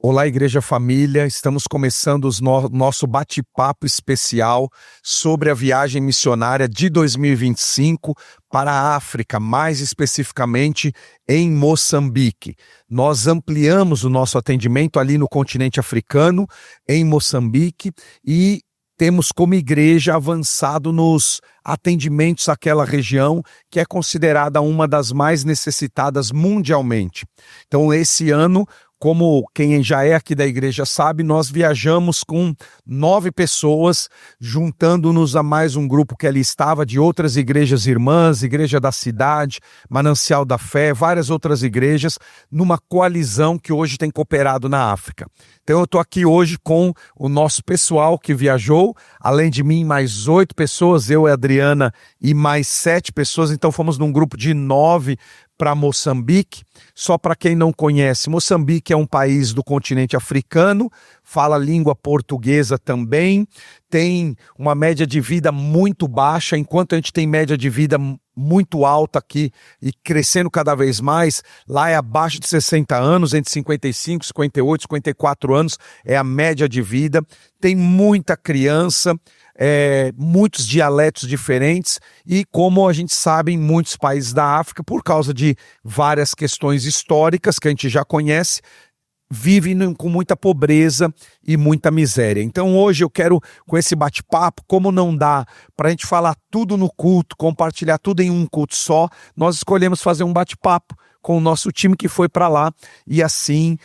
Olá, Igreja Família, estamos começando nosso bate-papo especial sobre a viagem missionária de 2025 para a África, mais especificamente em Moçambique. Nós ampliamos o nosso atendimento ali no continente africano, em Moçambique, e temos como igreja avançado nos atendimentos àquela região que é considerada uma das mais necessitadas mundialmente. Então, esse ano, como quem já é aqui da igreja sabe, nós viajamos com 9 pessoas, juntando-nos a mais um grupo que ali estava, de outras igrejas irmãs, Igreja da Cidade, Manancial da Fé, várias outras igrejas, numa coalizão que hoje tem cooperado na África. Então eu estou aqui hoje com o nosso pessoal que viajou, além de mim mais 8 pessoas, eu e a Adriana e mais 7 pessoas, então fomos num grupo de 9 para Moçambique. Só para quem não conhece, Moçambique é um país do continente africano, fala língua portuguesa também, tem uma média de vida muito baixa, enquanto a gente tem média de vida muito alta aqui e crescendo cada vez mais, lá é abaixo de 60 anos, entre 55, 58, 54 anos é a média de vida, tem muita criança, muitos dialetos diferentes e, como a gente sabe, em muitos países da África, por causa de várias questões históricas que a gente já conhece, vivem com muita pobreza e muita miséria. Então hoje eu quero, com esse bate-papo, como não dá para a gente falar tudo no culto, compartilhar tudo em um culto só, nós escolhemos fazer um bate-papo com o nosso time que foi para lá e assim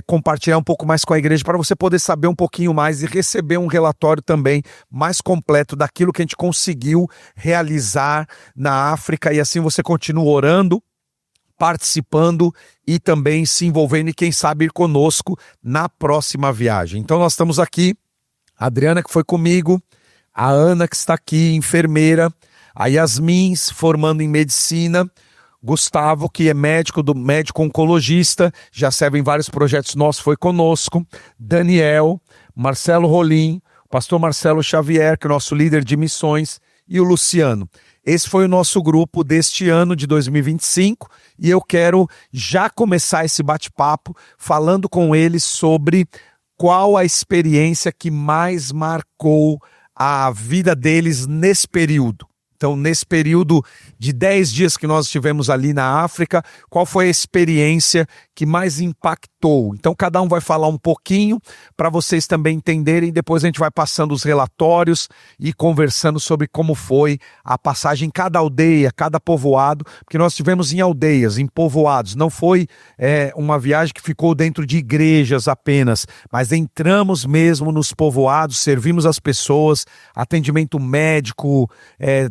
compartilhar um pouco mais com a igreja para você poder saber um pouquinho mais e receber um relatório também mais completo daquilo que a gente conseguiu realizar na África e assim você continua orando, participando e também se envolvendo e quem sabe ir conosco na próxima viagem. Então nós estamos aqui, a Adriana que foi comigo, a Ana que está aqui, enfermeira, a Yasmin formando em medicina, Gustavo, que é médico oncologista, já serve em vários projetos nossos, foi conosco, Daniel, Marcelo Rolim, pastor Marcelo Xavier, que é o nosso líder de missões, e o Luciano. Esse foi o nosso grupo deste ano de 2025 e eu quero já começar esse bate-papo falando com eles sobre qual a experiência que mais marcou a vida deles nesse período. Então, nesse período de 10 dias que nós estivemos ali na África, qual foi a experiência que mais impactou? Então, cada um vai falar um pouquinho para vocês também entenderem. Depois a gente vai passando os relatórios e conversando sobre como foi a passagem em cada aldeia, cada povoado, porque nós estivemos em aldeias, em povoados. Não foi uma viagem que ficou dentro de igrejas apenas, mas entramos mesmo nos povoados, servimos as pessoas, atendimento médico,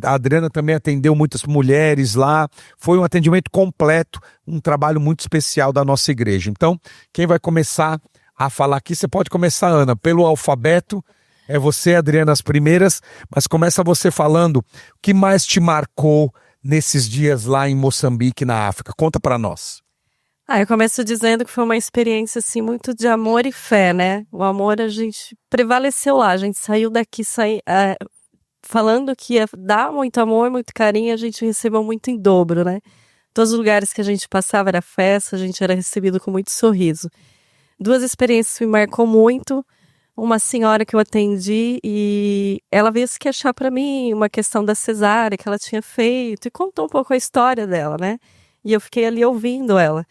a Adriana também atendeu muitas mulheres lá, foi um atendimento completo, um trabalho muito especial da nossa igreja. Então, quem vai começar a falar aqui, você pode começar, Ana, pelo alfabeto, é você, Adriana, as primeiras, mas começa você falando o que mais te marcou nesses dias lá em Moçambique, na África. Conta para nós. Eu começo dizendo que foi uma experiência assim, muito de amor e fé, né? O amor a gente prevaleceu lá, a gente saiu daqui, falando que ia dar muito amor, muito carinho, a gente recebeu muito em dobro, né? Todos os lugares que a gente passava era festa, a gente era recebido com muito sorriso. 2 experiências que me marcou muito. Uma senhora que eu atendi e ela veio se queixar para mim uma questão da cesárea que ela tinha feito e contou um pouco a história dela, né? E eu fiquei ali ouvindo ela.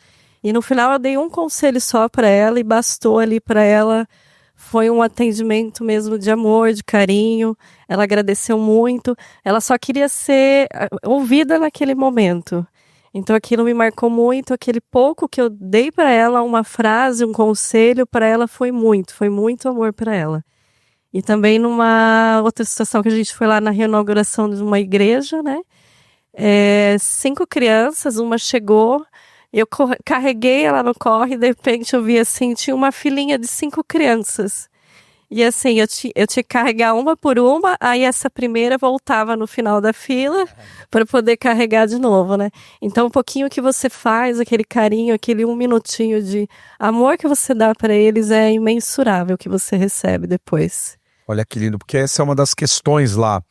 E no final eu dei um conselho só para ela e bastou ali para ela. Foi um atendimento mesmo de amor, de carinho. Ela agradeceu muito. Ela só queria ser ouvida naquele momento. Então aquilo me marcou muito. Aquele pouco que eu dei para ela, uma frase, um conselho, para ela foi muito amor para ela. E também numa outra situação que a gente foi lá na reinauguração de uma igreja, né? 5 crianças, uma chegou... Eu carreguei ela no corre e de repente eu vi assim, tinha uma filinha de 5 crianças. E assim, eu tinha que carregar uma por uma, aí essa primeira voltava no final da fila para poder carregar de novo, né? Então um pouquinho que você faz, aquele carinho, aquele 1 minutinho de amor que você dá para eles é imensurável que você recebe depois. Olha que lindo, porque essa é uma das questões lá,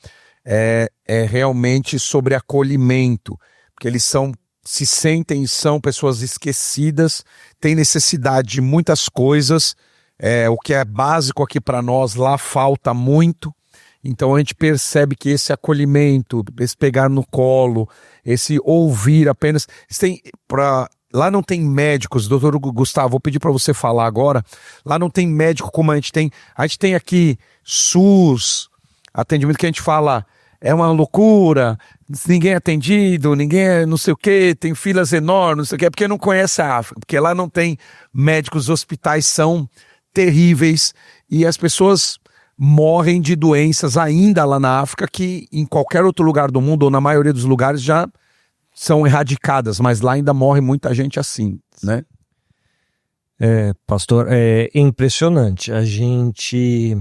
é realmente sobre acolhimento, porque eles são se sentem e são pessoas esquecidas, têm necessidade de muitas coisas, o que é básico aqui para nós, lá falta muito. Então a gente percebe que esse acolhimento, esse pegar no colo, esse ouvir apenas... Lá não tem médicos, doutor Gustavo, vou pedir para você falar agora. Lá não tem médico como a gente tem. A gente tem aqui SUS, atendimento que a gente fala, é uma loucura, ninguém é atendido, ninguém é não sei o quê, tem filas enormes, não sei o quê, porque não conhece a África, porque lá não tem médicos, os hospitais são terríveis e as pessoas morrem de doenças ainda lá na África que em qualquer outro lugar do mundo, ou na maioria dos lugares, já são erradicadas, mas lá ainda morre muita gente assim, né? Pastor, é impressionante. A gente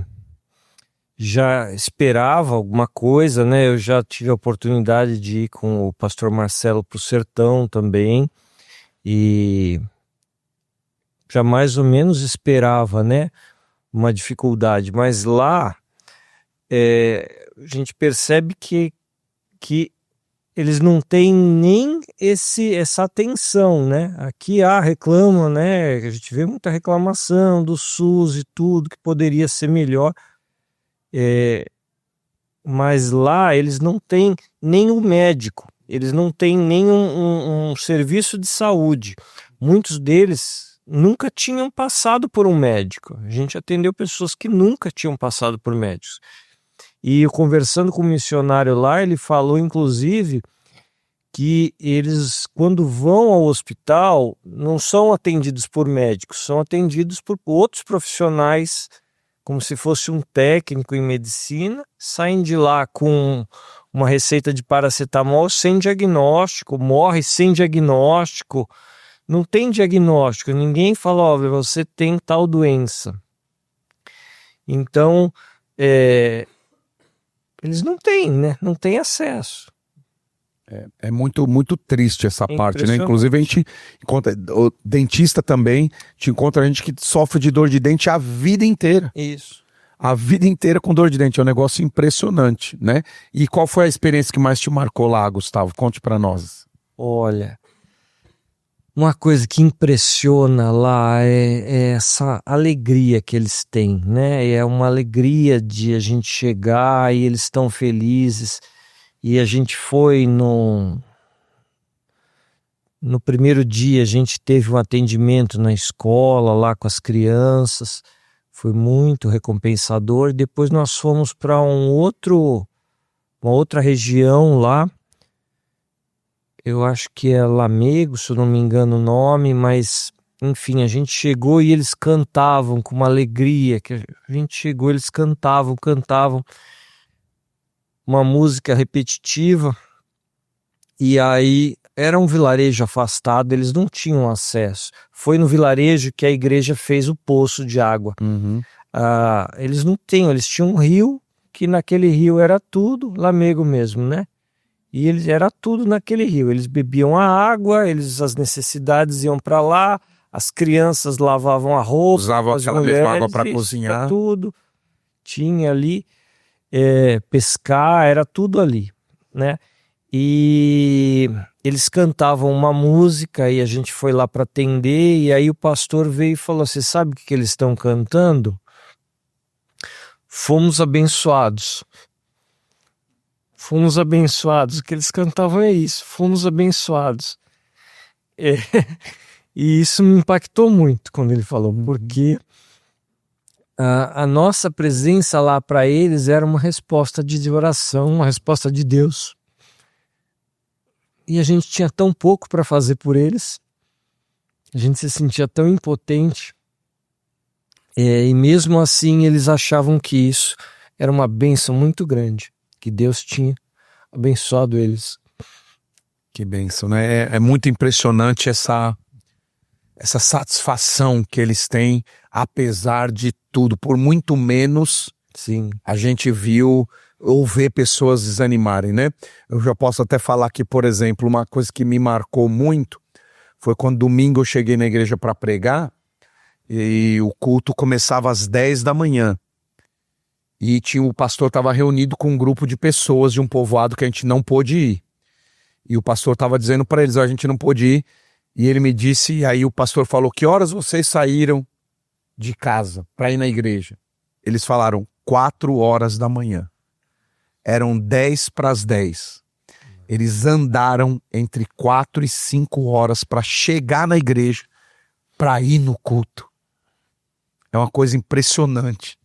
já esperava alguma coisa, né? Eu já tive a oportunidade de ir com o pastor Marcelo para o sertão também e já mais ou menos esperava, né? Uma dificuldade, mas lá a gente percebe que eles não têm nem essa atenção, né? Aqui reclama, né? A gente vê muita reclamação do SUS e tudo, que poderia ser melhor. Mas lá eles não têm nem um médico, eles não têm nem um serviço de saúde. Muitos deles nunca tinham passado por um médico. A gente atendeu pessoas que nunca tinham passado por médicos. E conversando com o missionário lá, ele falou, inclusive, que eles, quando vão ao hospital, não são atendidos por médicos, são atendidos por outros profissionais, como se fosse um técnico em medicina, saem de lá com uma receita de paracetamol sem diagnóstico, morre sem diagnóstico, não tem diagnóstico, ninguém fala, olha, você tem tal doença. Então, eles não têm, né? Não têm acesso. É muito, muito triste essa parte, né? Inclusive a gente encontra, o dentista também, te encontra gente que sofre de dor de dente a vida inteira. Isso. A vida inteira com dor de dente, é um negócio impressionante, né? E qual foi a experiência que mais te marcou lá, Gustavo? Conte pra nós. Olha, uma coisa que impressiona lá é essa alegria que eles têm, né? É uma alegria de a gente chegar e eles estão felizes. E a gente foi no primeiro dia, a gente teve um atendimento na escola lá com as crianças, foi muito recompensador. Depois nós fomos para uma outra região lá, eu acho que é Lamego, se eu não me engano o nome, mas enfim, a gente chegou e eles cantavam com uma alegria, que a gente chegou, eles cantavam uma música repetitiva, e aí era um vilarejo afastado, eles não tinham acesso. Foi no vilarejo que a igreja fez o poço de água. Uhum. Eles não tinham, eles tinham um rio, que naquele rio era tudo Lamego mesmo, né? E era tudo naquele rio. Eles bebiam a água, as necessidades iam para lá, as crianças lavavam a roupa, usavam aquela mesma água para cozinhar. Tudo tinha ali. Pescar, era tudo ali, né? E eles cantavam uma música e a gente foi lá para atender, e aí o pastor veio e falou, você sabe o que eles estão cantando? Fomos abençoados. Fomos abençoados. O que eles cantavam é isso, fomos abençoados. E isso me impactou muito quando ele falou, porque a nossa presença lá para eles era uma resposta de oração, uma resposta de Deus. E a gente tinha tão pouco para fazer por eles, a gente se sentia tão impotente, e mesmo assim eles achavam que isso era uma bênção muito grande, que Deus tinha abençoado eles. Que bênção, né? É muito impressionante essa satisfação que eles têm, apesar de tudo. Por muito menos, sim, a gente viu ou vê pessoas desanimarem, né? Eu já posso até falar que, por exemplo, uma coisa que me marcou muito foi quando domingo eu cheguei na igreja para pregar e o culto começava às 10 da manhã. E o pastor estava reunido com um grupo de pessoas de um povoado que a gente não pôde ir. E o pastor estava dizendo para eles, a gente não pôde ir. E ele me disse, e aí o pastor falou, que horas vocês saíram de casa para ir na igreja? Eles falaram, 4 horas da manhã. Eram 10 para as 10. Eles andaram entre 4 e 5 horas para chegar na igreja, para ir no culto. É uma coisa impressionante,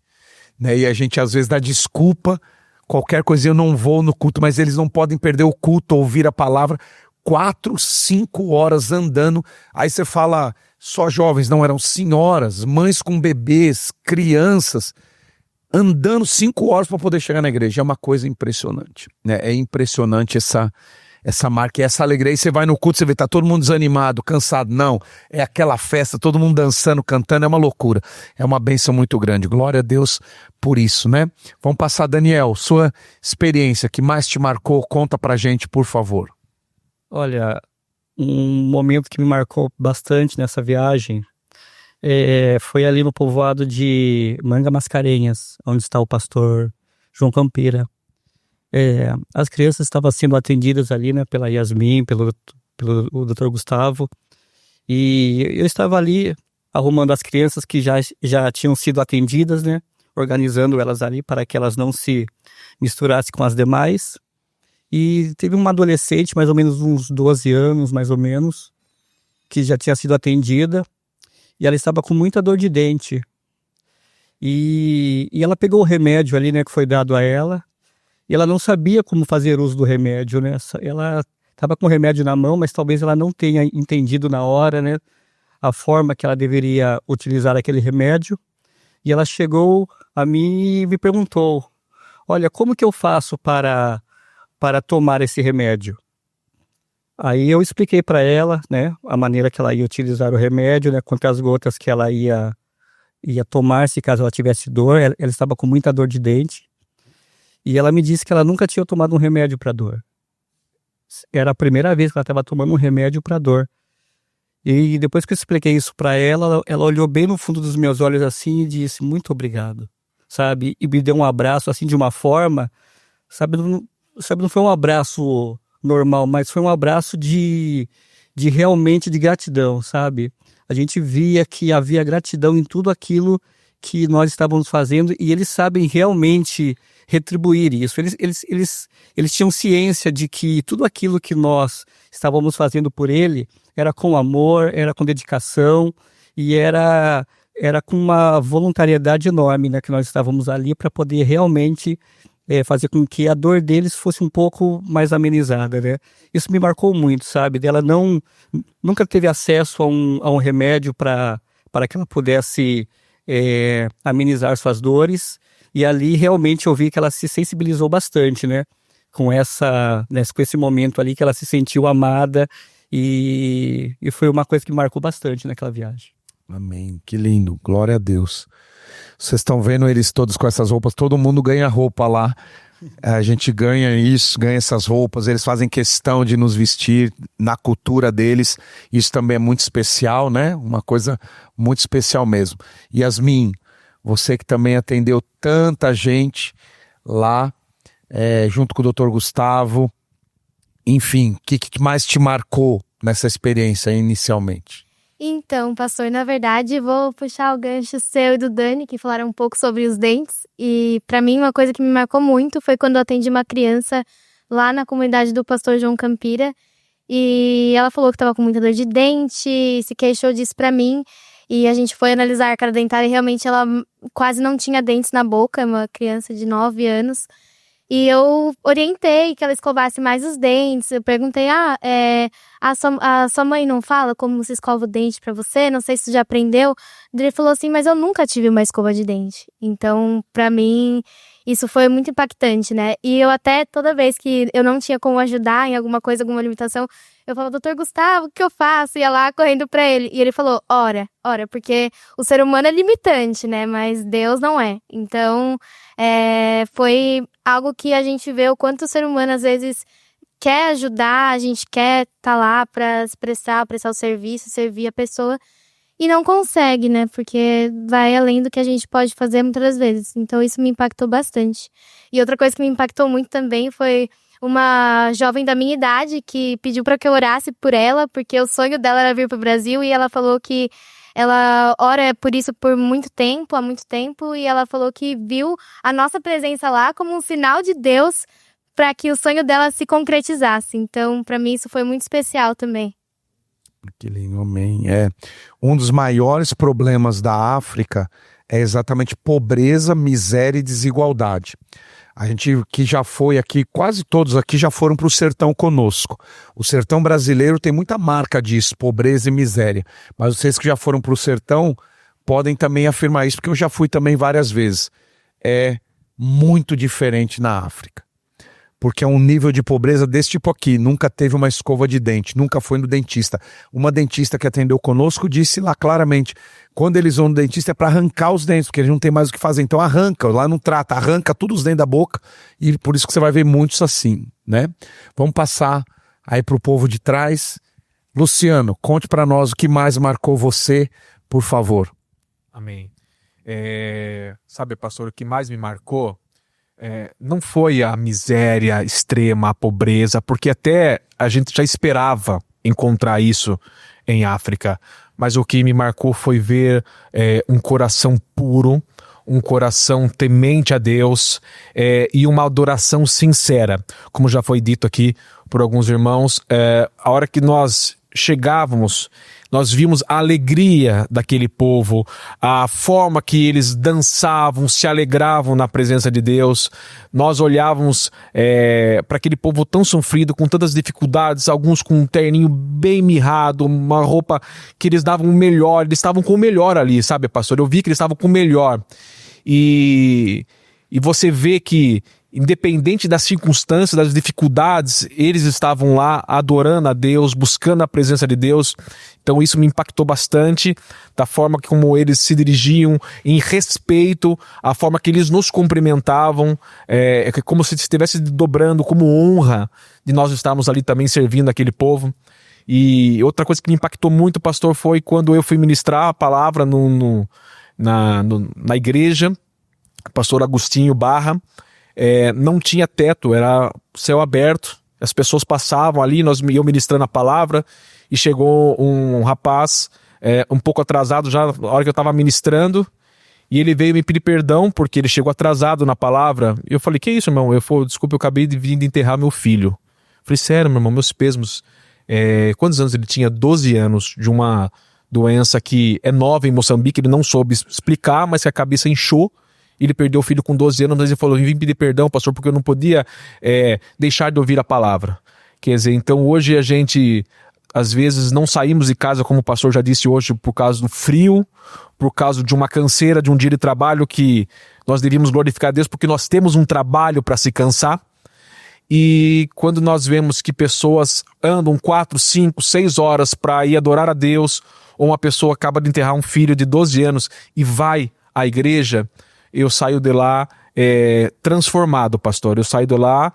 né? E a gente às vezes dá desculpa, qualquer coisa eu não vou no culto, mas eles não podem perder o culto, ouvir a palavra. 4, 5 horas andando. Aí você fala, só jovens, não, eram senhoras, mães com bebês, crianças, andando 5 horas para poder chegar na igreja. É uma coisa impressionante, né? É impressionante essa marca, essa alegria. Aí você vai no culto, você vê, tá todo mundo desanimado, cansado. Não, é aquela festa, todo mundo dançando, cantando, é uma loucura. É uma bênção muito grande. Glória a Deus por isso, né? Vamos passar, Daniel, sua experiência que mais te marcou, conta pra gente, por favor. Olha, um momento que me marcou bastante nessa viagem foi ali no povoado de Manga Mascarenhas, onde está o pastor João Campira. As crianças estavam sendo atendidas ali, né, pela Yasmin, pelo o Dr. Gustavo, e eu estava ali arrumando as crianças que já tinham sido atendidas, né, organizando elas ali para que elas não se misturassem com as demais. E teve uma adolescente, mais ou menos uns 12 anos, mais ou menos, que já tinha sido atendida, e ela estava com muita dor de dente. E ela pegou o remédio ali, né, que foi dado a ela, e ela não sabia como fazer uso do remédio, né? Ela estava com o remédio na mão, mas talvez ela não tenha entendido na hora, né, a forma que ela deveria utilizar aquele remédio. E ela chegou a mim e me perguntou, olha, como que eu faço para tomar esse remédio? Aí eu expliquei para ela, né, a maneira que ela ia utilizar o remédio, né, quantas gotas que ela ia tomar se caso ela tivesse dor. Ela estava com muita dor de dente. E ela me disse que ela nunca tinha tomado um remédio para dor. Era a primeira vez que ela estava tomando um remédio para dor. E depois que eu expliquei isso para ela, ela olhou bem no fundo dos meus olhos assim e disse, muito obrigado, sabe? E me deu um abraço assim de uma forma, sabe, não foi um abraço normal, mas foi um abraço de realmente de gratidão, sabe? A gente via que havia gratidão em tudo aquilo que nós estávamos fazendo, e eles sabem realmente retribuir isso. Eles tinham ciência de que tudo aquilo que nós estávamos fazendo por ele era com amor, era com dedicação, e era com uma voluntariedade enorme, né, que nós estávamos ali para poder realmente fazer com que a dor deles fosse um pouco mais amenizada, né? Isso me marcou muito, sabe? Ela nunca teve acesso a um remédio para que ela pudesse amenizar suas dores, e ali realmente eu vi que ela se sensibilizou bastante, né? Com esse momento ali que ela se sentiu amada, e foi uma coisa que me marcou bastante naquela viagem. Amém, que lindo, glória a Deus. Vocês estão vendo eles todos com essas roupas, todo mundo ganha roupa lá. A gente ganha isso, ganha essas roupas, eles fazem questão de nos vestir na cultura deles. Isso também é muito especial, né? Uma coisa muito especial mesmo. Yasmin, você que também atendeu tanta gente lá, junto com o Dr. Gustavo, enfim, o que mais te marcou nessa experiência inicialmente? Então, pastor, na verdade, vou puxar o gancho seu e do Dani, que falaram um pouco sobre os dentes. E para mim, uma coisa que me marcou muito foi quando eu atendi uma criança lá na comunidade do pastor João Campira. E ela falou que estava com muita dor de dente, se queixou disso para mim. E a gente foi analisar a arcada dentária e realmente ela quase não tinha dentes na boca, uma criança de 9 anos. E eu orientei que ela escovasse mais os dentes. Eu perguntei, a sua mãe não fala como se escova o dente pra você? Não sei se você já aprendeu. Ele falou assim, mas eu nunca tive uma escova de dente. Então, pra mim, isso foi muito impactante, né? E eu até, toda vez que eu não tinha como ajudar em alguma coisa, alguma limitação, eu falava, Dr. Gustavo, o que eu faço? Ia lá correndo pra ele. E ele falou, ora, porque o ser humano é limitante, né? Mas Deus não é. Então, foi algo que a gente vê o quanto o ser humano, às vezes, quer ajudar, a gente quer estar lá pra prestar o serviço, servir a pessoa, e não consegue, né? Porque vai além do que a gente pode fazer muitas vezes. Então, isso me impactou bastante. E outra coisa que me impactou muito também foi uma jovem da minha idade que pediu para que eu orasse por ela, porque o sonho dela era vir para o Brasil, e ela falou que ela ora por isso por muito tempo, há muito tempo, e ela falou que viu a nossa presença lá como um sinal de Deus para que o sonho dela se concretizasse. Então, para mim, isso foi muito especial também. Que lindo, amém. Um dos maiores problemas da África é exatamente pobreza, miséria e desigualdade. A gente que já foi aqui, quase todos aqui já foram para o sertão conosco. O sertão brasileiro tem muita marca disso, pobreza e miséria. Mas vocês que já foram para o sertão podem também afirmar isso, porque eu já fui também várias vezes. É muito diferente na África. Porque é um nível de pobreza desse tipo aqui. Nunca teve uma escova de dente, nunca foi no dentista. Uma dentista que atendeu conosco disse lá claramente, quando eles vão no dentista é para arrancar os dentes, porque eles não tem mais o que fazer. Então arranca, lá não trata, arranca todos os dentes da boca, e por isso que você vai ver muitos assim, né? Vamos passar aí para o povo de trás. Luciano, conte para nós o que mais marcou você, por favor. Amém. Sabe, pastor, o que mais me marcou não foi a miséria extrema, a pobreza, porque até a gente já esperava encontrar isso em África, mas o que me marcou foi ver um coração puro, um coração temente a Deus e uma adoração sincera. Como já foi dito aqui por alguns irmãos, a hora que nós chegávamos, nós vimos a alegria daquele povo, a forma que eles dançavam, se alegravam na presença de Deus. Nós olhávamos para aquele povo tão sofrido, com tantas dificuldades, alguns com um terninho bem mirrado, uma roupa que eles davam o melhor, eles estavam com o melhor ali, sabe, pastor? Eu vi que eles estavam com o melhor. E você vê que, independente das circunstâncias, das dificuldades, eles estavam lá adorando a Deus, buscando a presença de Deus. Então isso me impactou bastante, da forma como eles se dirigiam, em respeito, a forma que eles nos cumprimentavam, como se estivesse dobrando, como honra de nós estarmos ali também servindo aquele povo. E outra coisa que me impactou muito, pastor, foi quando eu fui ministrar a palavra na igreja, pastor Agostinho Barra. Não tinha teto, era céu aberto, as pessoas passavam ali, eu ministrando a palavra, e chegou um rapaz um pouco atrasado já na hora que eu estava ministrando, e ele veio me pedir perdão porque ele chegou atrasado na palavra. E eu falei, que isso, irmão? Desculpa, eu acabei de vir enterrar meu filho. Eu falei, sério, meu irmão, meus pêsames. Quantos anos ele tinha? 12 anos, de uma doença que é nova em Moçambique, ele não soube explicar, mas que a cabeça inchou. Ele perdeu o filho com 12 anos, mas ele falou, vim pedir perdão, pastor, porque eu não podia deixar de ouvir a palavra. Quer dizer, então hoje a gente, às vezes, não saímos de casa, como o pastor já disse hoje, por causa do frio, por causa de uma canseira, de um dia de trabalho, que nós deveríamos glorificar a Deus, porque nós temos um trabalho para se cansar. E quando nós vemos que pessoas andam 4, 5, 6 horas para ir adorar a Deus, ou uma pessoa acaba de enterrar um filho de 12 anos e vai à igreja, eu saio de lá transformado, pastor. Eu saio de lá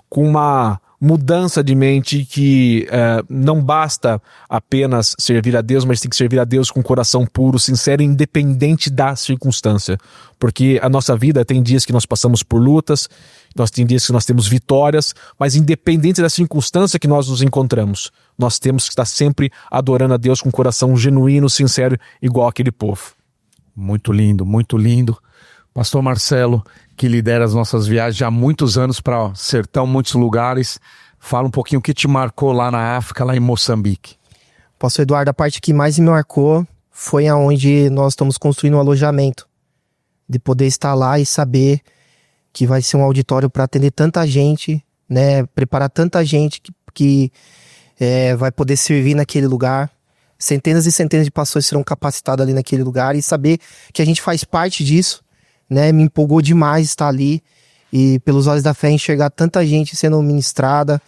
com uma mudança de mente que não basta apenas servir a Deus, mas tem que servir a Deus com coração puro, sincero, independente da circunstância. Porque a nossa vida tem dias que nós passamos por lutas, tem dias que nós temos vitórias, mas independente da circunstância que nós nos encontramos, nós temos que estar sempre adorando a Deus com coração genuíno, sincero, igual aquele povo. Muito lindo, muito lindo. Pastor Marcelo, que lidera as nossas viagens já há muitos anos para o sertão, muitos lugares. Fala um pouquinho o que te marcou lá na África, lá em Moçambique. Pastor Eduardo, a parte que mais me marcou foi aonde nós estamos construindo um alojamento. De poder estar lá e saber que vai ser um auditório para atender tanta gente, né? Preparar tanta gente que vai poder servir naquele lugar. Centenas e centenas de pastores serão capacitados ali naquele lugar, e saber que a gente faz parte disso, né? Me empolgou demais estar ali e, pelos olhos da fé, enxergar tanta gente sendo ministrada,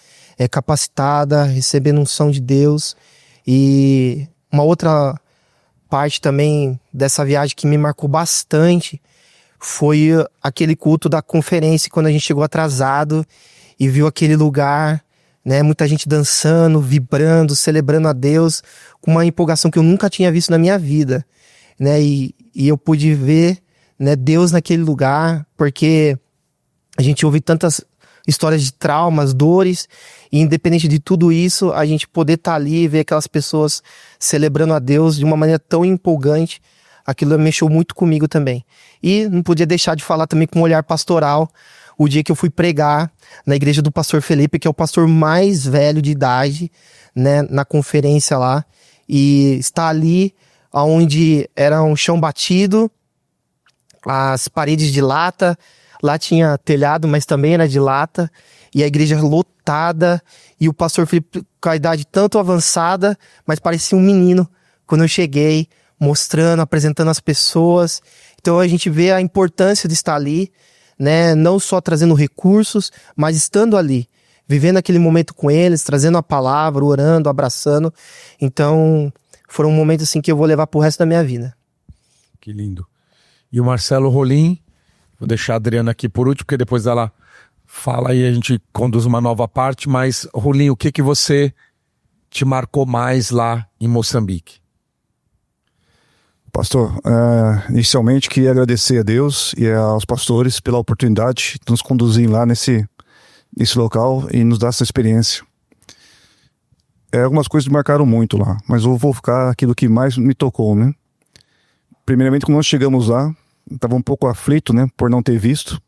capacitada, recebendo unção de Deus. E uma outra parte também dessa viagem que me marcou bastante foi aquele culto da conferência, quando a gente chegou atrasado e viu aquele lugar, né, muita gente dançando, vibrando, celebrando a Deus, com uma empolgação que eu nunca tinha visto na minha vida, né, e eu pude ver, né, Deus naquele lugar, porque a gente ouve tantas histórias de traumas, dores, e independente de tudo isso, a gente poder estar ali e ver aquelas pessoas celebrando a Deus de uma maneira tão empolgante, aquilo mexeu muito comigo também. E não podia deixar de falar também com um olhar pastoral, o dia que eu fui pregar na igreja do pastor Felipe, que é o pastor mais velho de idade, né, na conferência lá, e está ali onde era um chão batido, as paredes de lata, lá tinha telhado, mas também era de lata, e a igreja lotada, e o pastor Felipe com a idade tanto avançada, mas parecia um menino quando eu cheguei, mostrando, apresentando as pessoas. Então a gente vê a importância de estar ali, né? Não só trazendo recursos, mas estando ali, vivendo aquele momento com eles, trazendo a palavra, orando, abraçando. Então foram momentos assim que eu vou levar pro resto da minha vida. Que lindo. E o Marcelo Rolim, vou deixar a Adriana aqui por último, porque depois ela fala e a gente conduz uma nova parte, mas Rolim, o que você te marcou mais lá em Moçambique? Pastor, inicialmente queria agradecer a Deus e aos pastores pela oportunidade de nos conduzir lá nesse local e nos dar essa experiência. Algumas coisas me marcaram muito lá, mas eu vou focar aquilo que mais me tocou, né? Primeiramente, quando nós chegamos lá, estava um pouco aflito, né, por não ter visto.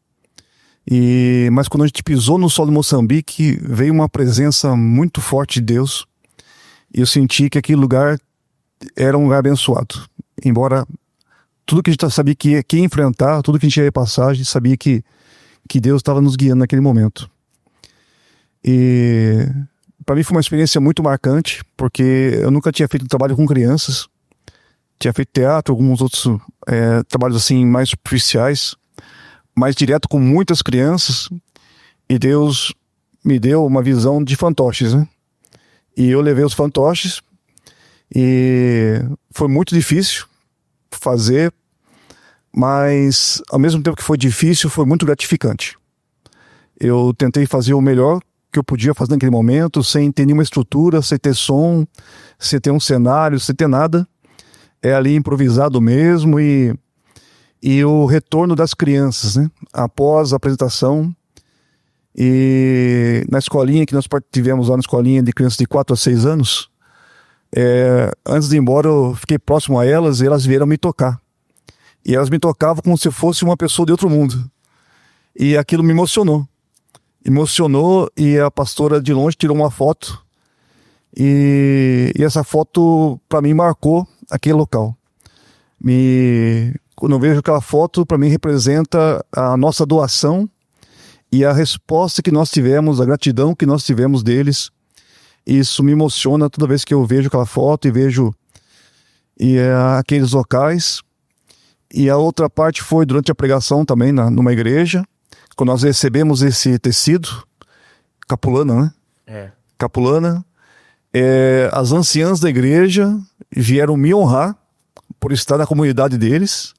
Mas quando a gente pisou no solo de Moçambique, veio uma presença muito forte de Deus. E eu senti que aquele lugar era um lugar abençoado. Embora tudo que a gente sabia que ia enfrentar, tudo que a gente ia passar, a gente sabia que Deus estava nos guiando naquele momento. E para mim foi uma experiência muito marcante, porque eu nunca tinha feito trabalho com crianças. Tinha feito teatro, alguns outros trabalhos assim mais superficiais, mais direto com muitas crianças. E Deus me deu uma visão de fantoches, né? E eu levei os fantoches e foi muito difícil fazer, mas ao mesmo tempo que foi difícil, foi muito gratificante. Eu tentei fazer o melhor que eu podia fazer naquele momento, sem ter nenhuma estrutura, sem ter som, sem ter um cenário, sem ter nada. Ali improvisado mesmo e o retorno das crianças, né? Após a apresentação. E na escolinha que nós tivemos lá, na escolinha de crianças de 4 a 6 anos, antes de ir embora eu fiquei próximo a elas e elas vieram me tocar. E elas me tocavam como se fosse uma pessoa de outro mundo. E aquilo me emocionou. E a pastora de longe tirou uma foto. E essa foto para mim marcou aquele local. Quando eu vejo aquela foto, para mim representa a nossa doação e a resposta que nós tivemos, a gratidão que nós tivemos deles. Isso me emociona toda vez que eu vejo aquela foto e vejo aqueles locais. E a outra parte foi durante a pregação também, numa igreja, quando nós recebemos esse tecido, capulana, né? Capulana. As anciãs da igreja vieram me honrar por estar na comunidade deles,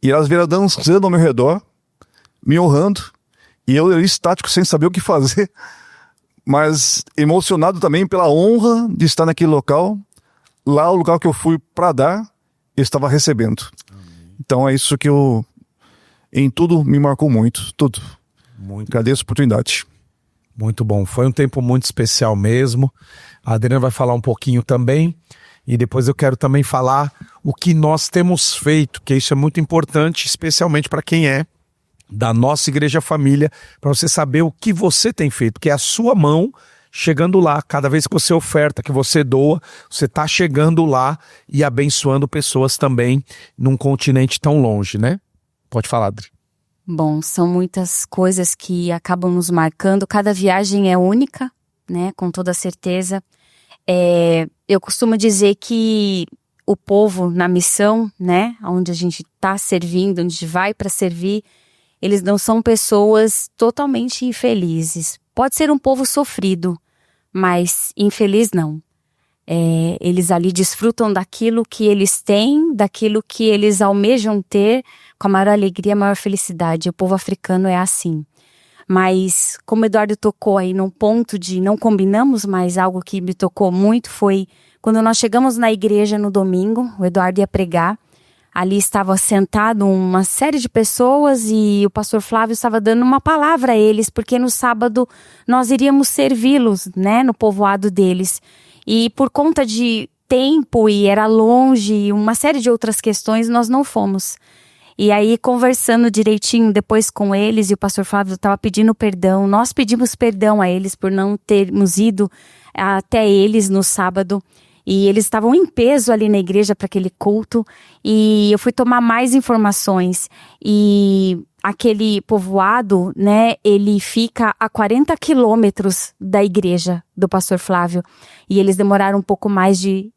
e elas vieram dançando ao meu redor, me honrando, e eu estático sem saber o que fazer, mas emocionado também pela honra de estar naquele local. Lá, o local que eu fui para dar, eu estava recebendo. Então é isso que em tudo me marcou muito, tudo. Agradeço a oportunidade. Muito bom, foi um tempo muito especial mesmo. A Adriana vai falar um pouquinho também, e depois eu quero também falar o que nós temos feito, que isso é muito importante, especialmente para quem é da nossa Igreja Família, para você saber o que você tem feito, que é a sua mão chegando lá. Cada vez que você oferta, que você doa, você está chegando lá e abençoando pessoas também num continente tão longe, né? Pode falar, Adri. Bom, são muitas coisas que acabam nos marcando. Cada viagem é única, né? Com toda certeza. Eu costumo dizer que o povo na missão, né? Onde a gente está servindo, onde a gente vai para servir, eles não são pessoas totalmente infelizes. Pode ser um povo sofrido, mas infeliz não. Eles ali desfrutam daquilo que eles têm, daquilo que eles almejam ter, com a maior alegria, a maior felicidade. O povo africano é assim. Mas, como o Eduardo tocou aí num ponto de não combinamos, mas algo que me tocou muito foi quando nós chegamos na igreja no domingo, o Eduardo ia pregar, ali estava sentado uma série de pessoas e o pastor Flávio estava dando uma palavra a eles, porque no sábado nós iríamos servi-los, né, no povoado deles. E por conta de tempo e era longe e uma série de outras questões, nós não fomos. E aí, conversando direitinho depois com eles, e o pastor Flávio estava pedindo perdão, nós pedimos perdão a eles por não termos ido até eles no sábado. E eles estavam em peso ali na igreja para aquele culto. E eu fui tomar mais informações. E aquele povoado, né, ele fica a 40 quilômetros da igreja do pastor Flávio. E eles demoraram um pouco mais de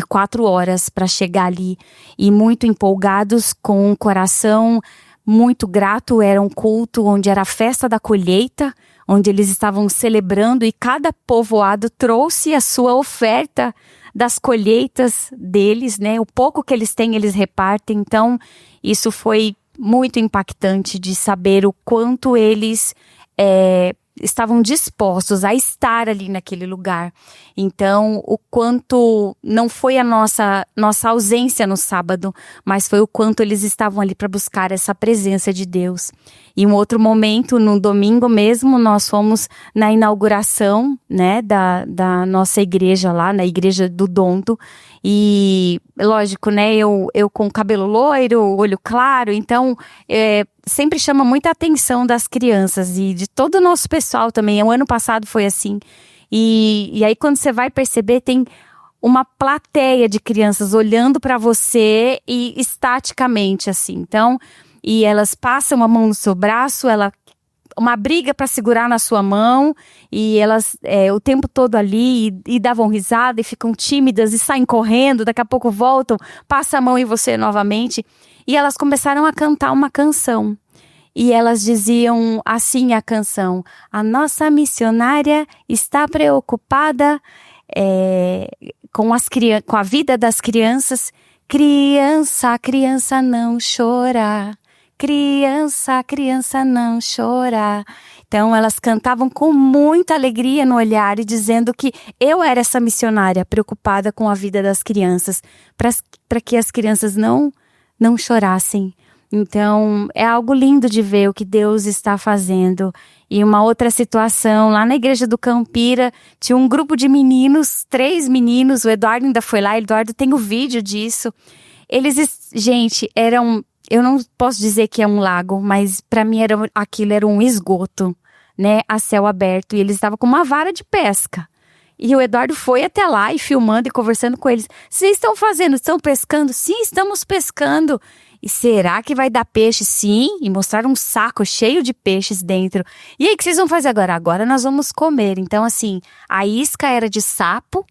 4 horas para chegar ali, e muito empolgados, com um coração muito grato. Era um culto onde era a festa da colheita, onde eles estavam celebrando, e cada povoado trouxe a sua oferta das colheitas deles, né? O pouco que eles têm, eles repartem. Então, isso foi muito impactante de saber o quanto eles estavam dispostos a estar ali naquele lugar. Então, o quanto não foi a nossa ausência no sábado, mas foi o quanto eles estavam ali para buscar essa presença de Deus. E um outro momento, no domingo mesmo, nós fomos na inauguração, né, da nossa igreja lá, na igreja do Dondo. E, lógico, né, eu com cabelo loiro, olho claro, então sempre chama muita atenção das crianças e de todo o nosso pessoal também. O ano passado foi assim. E aí, quando você vai perceber, tem uma plateia de crianças olhando para você e estaticamente, assim. Então, e elas passam a mão no seu braço, uma briga para segurar na sua mão, e elas o tempo todo ali e davam risada e ficam tímidas e saem correndo, daqui a pouco voltam, passa a mão em você novamente. E elas começaram a cantar uma canção. E elas diziam assim a canção: a nossa missionária está preocupada com a vida das crianças. Criança não chora. Criança não chora. Então elas cantavam com muita alegria no olhar e dizendo que eu era essa missionária preocupada com a vida das crianças, para que as crianças não chorassem. Então é algo lindo de ver o que Deus está fazendo. E uma outra situação, lá na igreja do Campira, tinha um grupo de meninos, 3 meninos, o Eduardo ainda foi lá, o Eduardo tem o vídeo disso. Gente, eu não posso dizer que é um lago, mas para mim aquilo era um esgoto, né, a céu aberto, e eles estavam com uma vara de pesca. E o Eduardo foi até lá e filmando e conversando com eles. Vocês estão fazendo? Estão pescando? Sim, estamos pescando. E será que vai dar peixe? Sim. E mostraram um saco cheio de peixes dentro. E aí, o que vocês vão fazer agora? Agora nós vamos comer. Então, assim, a isca era de sapo.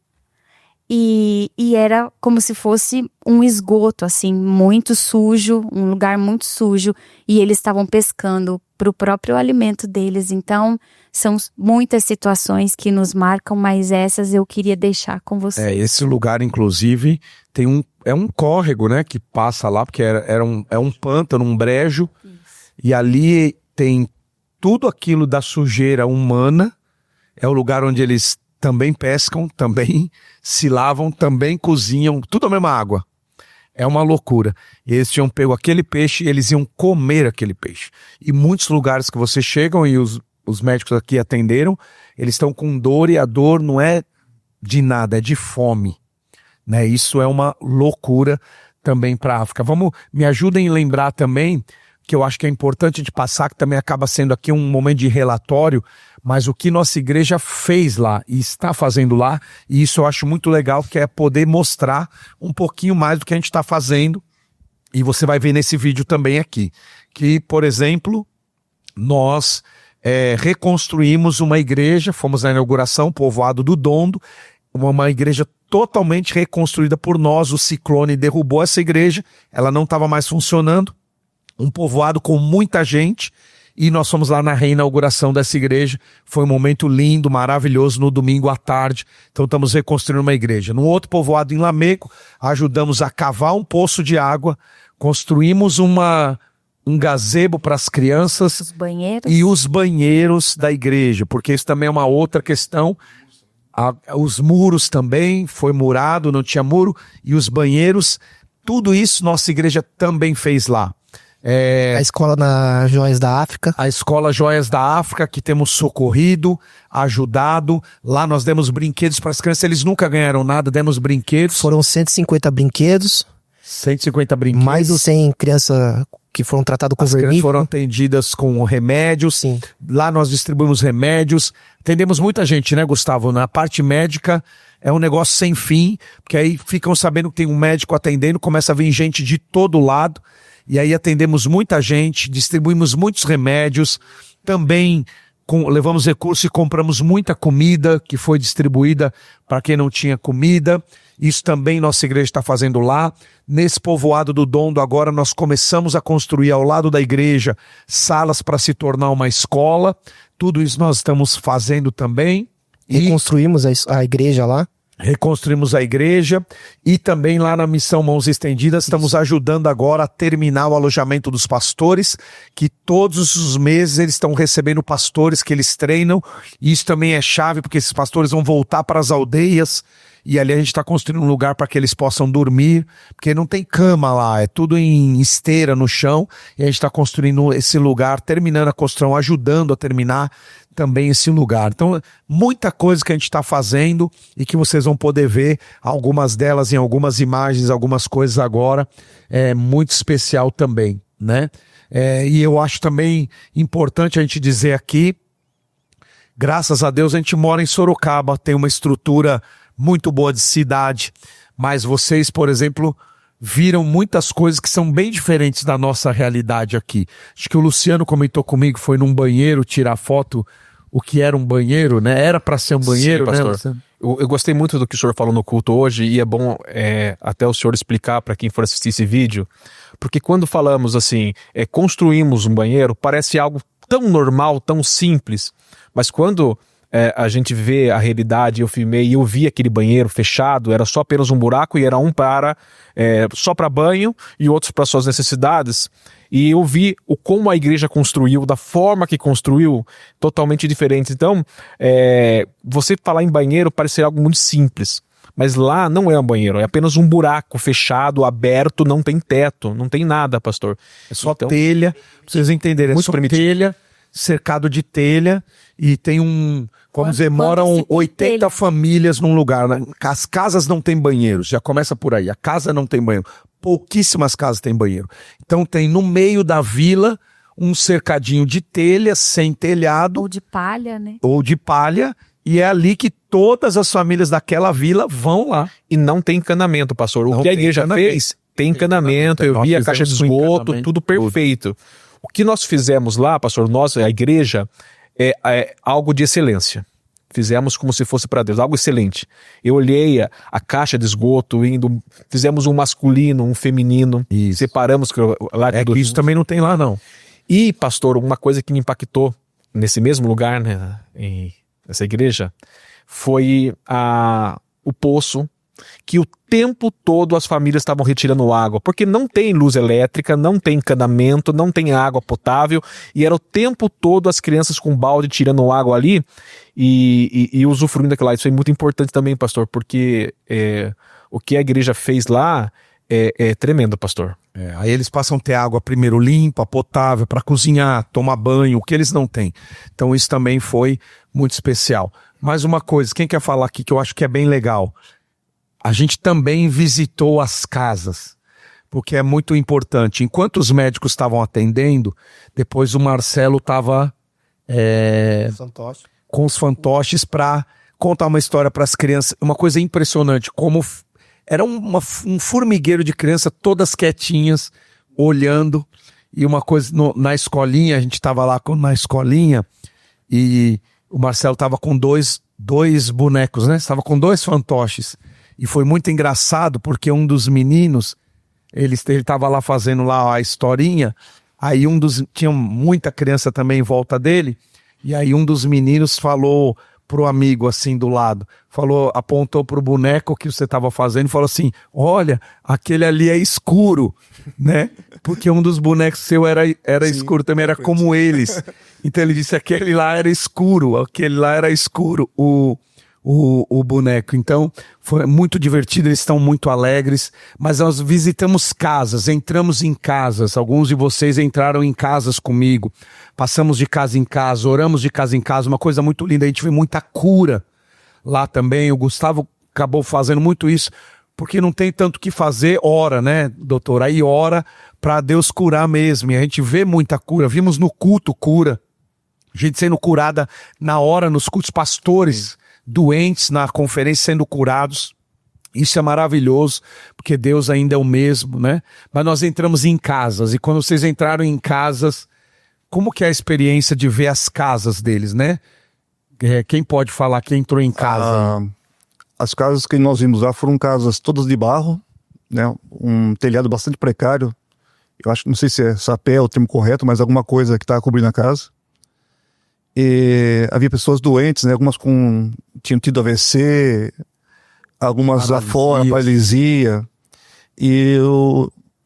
E era como se fosse um esgoto, assim, muito sujo, um lugar muito sujo. E eles estavam pescando para o próprio alimento deles. Então, são muitas situações que nos marcam, mas essas eu queria deixar com você. Esse lugar, inclusive, tem um córrego, né, que passa lá, porque é um pântano, um brejo. Isso. E ali tem tudo aquilo da sujeira humana. É o lugar onde eles também pescam, também se lavam, também cozinham, tudo a mesma água. É uma loucura. E eles tinham pego aquele peixe e eles iam comer aquele peixe. E muitos lugares que vocês chegam, e os médicos aqui atenderam, eles estão com dor, e a dor não é de nada, é de fome. Né? Isso é uma loucura também para a África. Me ajudem a lembrar também, que eu acho que é importante de passar, que também acaba sendo aqui um momento de relatório, mas o que nossa igreja fez lá e está fazendo lá, e isso eu acho muito legal, que é poder mostrar um pouquinho mais do que a gente está fazendo, e você vai ver nesse vídeo também aqui, que, por exemplo, nós reconstruímos uma igreja, fomos na inauguração, povoado do Dondo, uma igreja totalmente reconstruída por nós. O ciclone derrubou essa igreja, ela não estava mais funcionando, um povoado com muita gente, e nós fomos lá na reinauguração dessa igreja. Foi um momento lindo, maravilhoso, no domingo à tarde. Então estamos reconstruindo uma igreja. Num outro povoado em Lamego, ajudamos a cavar um poço de água, construímos um gazebo para as crianças, e os banheiros da igreja, porque isso também é uma outra questão. Os muros também, foi murado, não tinha muro, e os banheiros tudo isso nossa igreja também fez lá. A escola na Joias da África. A escola Joias da África, que temos socorrido, ajudado. Lá nós demos brinquedos para as crianças, eles nunca ganharam nada, demos brinquedos. Foram 150 brinquedos. 150 brinquedos. Mais de 100 crianças que foram tratadas com vermífugo. As crianças foram atendidas com remédios. Sim. Lá nós distribuímos remédios. Atendemos muita gente, né, Gustavo? Na parte médica é um negócio sem fim, porque aí ficam sabendo que tem um médico atendendo, começa a vir gente de todo lado. E aí atendemos muita gente, distribuímos muitos remédios, também levamos recursos e compramos muita comida que foi distribuída para quem não tinha comida. Isso também nossa igreja está fazendo lá. Nesse povoado do Dondo agora nós começamos a construir ao lado da igreja salas para se tornar uma escola. Tudo isso nós estamos fazendo também. Reconstruímos a igreja lá. Reconstruímos a igreja e também lá na Missão Mãos Estendidas estamos ajudando agora a terminar o alojamento dos pastores, que todos os meses eles estão recebendo pastores que eles treinam, e isso também é chave porque esses pastores vão voltar para as aldeias e ali a gente está construindo um lugar para que eles possam dormir, porque não tem cama lá, é tudo em esteira no chão, e a gente está construindo esse lugar, terminando a construção, ajudando a terminar também esse lugar. Então, muita coisa que a gente está fazendo e que vocês vão poder ver, algumas delas em algumas imagens, algumas coisas agora, é muito especial também, né? E eu acho também importante a gente dizer aqui, graças a Deus a gente mora em Sorocaba, tem uma estrutura muito boa de cidade, mas vocês, por exemplo, viram muitas coisas que são bem diferentes da nossa realidade aqui. Acho que o Luciano comentou comigo, foi num banheiro tirar foto, o que era um banheiro, né? Era para ser um banheiro, sim, pastor, né, Luciano? Eu gostei muito do que o senhor falou no culto hoje, e é bom até o senhor explicar para quem for assistir esse vídeo, porque quando falamos assim, construímos um banheiro, parece algo tão normal, tão simples, mas quando a gente vê a realidade, eu filmei e eu vi aquele banheiro fechado, era só apenas um buraco e era um só para banho e outros para suas necessidades, e eu vi como a igreja construiu, da forma que construiu, totalmente diferente. Então, você falar em banheiro parece ser algo muito simples, mas lá não é um banheiro, é apenas um buraco fechado, aberto, não tem teto, não tem nada, pastor. É só telha, pra vocês entenderem, é só telha, cercado de telha, e tem vamos dizer, moram 80 famílias num lugar. As casas não têm banheiros, já começa por aí. A casa não tem banheiro. Pouquíssimas casas têm banheiro. Então tem no meio da vila um cercadinho de telha, sem telhado. Ou de palha, né? Ou de palha. E é ali que todas as famílias daquela vila vão lá. E não tem encanamento, pastor. O que a igreja fez, tem encanamento. Eu vi a caixa de esgoto, tudo perfeito. O que nós fizemos lá, pastor, a igreja, é algo de excelência. Fizemos como se fosse para Deus, algo excelente. Eu olhei a caixa de esgoto, fizemos um masculino, um feminino, separamos lá que isso também não tem lá, não. E, pastor, uma coisa que me impactou nesse mesmo lugar, né, nessa igreja, foi o poço, que o tempo todo as famílias estavam retirando água, porque não tem luz elétrica, não tem encanamento, não tem água potável, e era o tempo todo as crianças com balde tirando água ali e usufruindo daquilo lá. Isso é muito importante também, pastor, porque o que a igreja fez lá é tremendo, pastor. Aí eles passam a ter água primeiro limpa, potável, para cozinhar, tomar banho, o que eles não têm. Então isso também foi muito especial. Mais uma coisa, quem quer falar aqui que eu acho que é bem legal? A gente também visitou as casas, porque é muito importante. Enquanto os médicos estavam atendendo, depois o Marcelo estava com os fantoches para contar uma história para as crianças. Uma coisa impressionante, como era um formigueiro de crianças, todas quietinhas, olhando. E uma coisa, na escolinha, a gente estava lá na escolinha, e o Marcelo estava com dois bonecos, né? Estava com 2 fantoches. E foi muito engraçado porque um dos meninos, ele estava lá fazendo lá a historinha, aí tinha muita criança também em volta dele, e aí um dos meninos falou pro amigo assim do lado, apontou pro boneco que você estava fazendo e falou assim, olha, aquele ali é escuro, né? Porque um dos bonecos seu era escuro também, era como eles. Então ele disse, aquele lá era escuro, aquele lá era escuro. o boneco. Então, foi muito divertido, eles estão muito alegres, mas nós visitamos casas, entramos em casas, alguns de vocês entraram em casas comigo, passamos de casa em casa, oramos de casa em casa, uma coisa muito linda, a gente vê muita cura lá também, o Gustavo acabou fazendo muito isso, porque não tem tanto o que fazer, ora, né, doutor? Aí ora para Deus curar mesmo, e a gente vê muita cura, vimos no culto cura, gente sendo curada na hora, nos cultos, pastores doentes na conferência sendo curados. Isso é maravilhoso, porque Deus ainda é o mesmo, né? Mas nós entramos em casas, e quando vocês entraram em casas, como que é a experiência de ver as casas deles, né? Quem pode falar que entrou em casa? As casas que nós vimos lá foram casas todas de barro, né? Um telhado bastante precário. Eu acho, não sei se é sapé o termo correto, mas alguma coisa que estava cobrindo a casa. E havia pessoas doentes, né? Algumas tinham tido AVC, algumas afora, paralisia. E